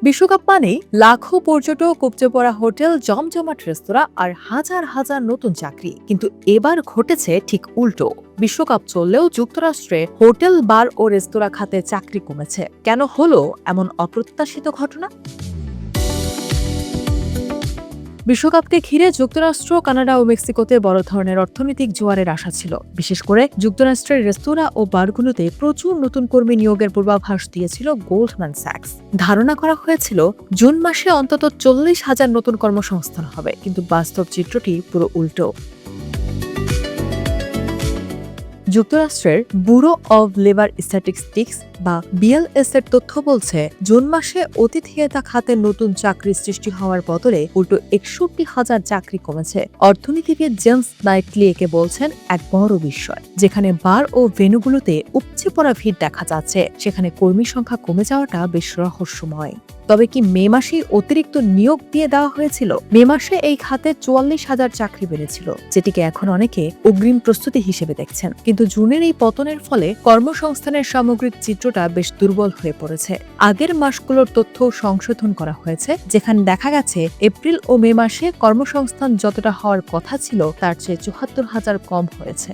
বিশ্বকাপ মানেই লাখো পর্যটক, উপচে পড়া হোটেল, জমজমাট রেস্তোরাঁ আর হাজার হাজার নতুন চাকরি। কিন্তু এবার ঘটেছে ঠিক উল্টো। বিশ্বকাপ চললেও যুক্তরাষ্ট্রে হোটেল, বার ও রেস্তোরাঁ খাতে চাকরি কমেছে। কেন হলো এমন অপ্রত্যাশিত ঘটনা? বিশ্বকাপকে ঘিরে যুক্তরাষ্ট্র, কানাডা ও মেক্সিকোতে বড় ধরনের অর্থনৈতিক জোয়ারের আশা ছিল। বিশেষ করে যুক্তরাষ্ট্রের রেস্তোরাঁ ও বারগুলোতে প্রচুর নতুন কর্মী নিয়োগের পূর্বাভাস দিয়েছিল গোল্ডম্যান স্যাক্স। ধারণা করা হয়েছিল জুন মাসে অন্তত 40,000 নতুন কর্মসংস্থান হবে, কিন্তু বাস্তব চিত্রটি পুরো উল্টো। যুক্তরাষ্ট্রের ব্যুরো অব লেবার স্ট্যাটিস্টিক্স বা BLS এর তথ্য বলছে, জুন মাসে অতিথিয়তা খাতে নতুন চাকরি সৃষ্টি হওয়ার বদলে উল্টো 61,000 চাকরি কমেছে। অর্থনীতিবিদ জেমস নাইটলি একে বলছেন এক বড় বিস্ময়। যেখানে বার ও ভেন্যুগুলোতে উপচে পড়া ভিড় দেখা যাচ্ছে, সেখানে কর্মী সংখ্যা কমে যাওয়াটা বেশ রহস্যময়। তবে কি মে মাসেই অতিরিক্ত নিয়োগ দিয়ে দেওয়া হয়েছিল? মে মাসে এই খাতে 44,000 চাকরি বেড়েছিল, যেটিকে এখন অনেকে অগ্রিম প্রস্তুতি হিসেবে দেখছেন। কিন্তু জুনের এই পতনের ফলে কর্মসংস্থানের সামগ্রিক চিত্রটা বেশ দুর্বল হয়ে পড়েছে। আগের মাসগুলোর তথ্য সংশোধন করা হয়েছে, যেখানে দেখা গেছে এপ্রিল ও মে মাসে কর্মসংস্থান যতটা হওয়ার কথা ছিল তার চেয়ে 74,000 কম হয়েছে।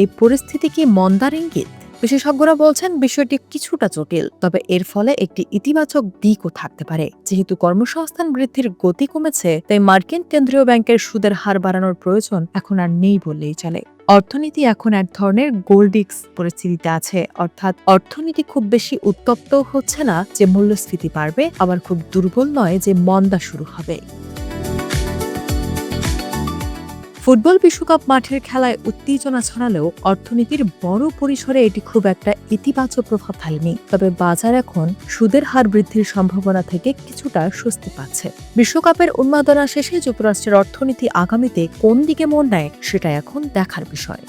এই পরিস্থিতি কি মন্দার ইঙ্গিত? বিশেষজ্ঞরা বলছেন বিষয়টি কিছুটা জটিল, তবে এর ফলে একটি ইতিবাচক দিকও থাকতে পারে। যেহেতু কর্মসংস্থান বৃদ্ধির গতি কমেছে, তাই মার্কিন কেন্দ্রীয় ব্যাংকের সুদের হার বাড়ানোর প্রয়োজন এখন আর নেই বললেই চলে। অর্থনীতি এখন এক ধরনের গোল্ডিক্স পরিস্থিতিতে আছে, অর্থাৎ অর্থনীতি খুব বেশি উত্তপ্ত হচ্ছে না যে মূল্যস্ফীতি বাড়বে, আবার খুব দুর্বল নয় যে মন্দা শুরু হবে। ফুটবল বিশ্বকাপ মাঠের খেলায় উত্তেজনা ছড়ালেও অর্থনীতির বড় পরিসরে এটি খুব একটা ইতিবাচক প্রভাব ফেলেনি। তবে বাজার এখন সুদের হার বৃদ্ধির সম্ভাবনা থেকে কিছুটা স্বস্তি পাচ্ছে। বিশ্বকাপের উন্মাদনা শেষে যুক্তরাষ্ট্রের অর্থনীতি আগামীতে কোন দিকে মোড় নেয়, সেটা এখন দেখার বিষয়।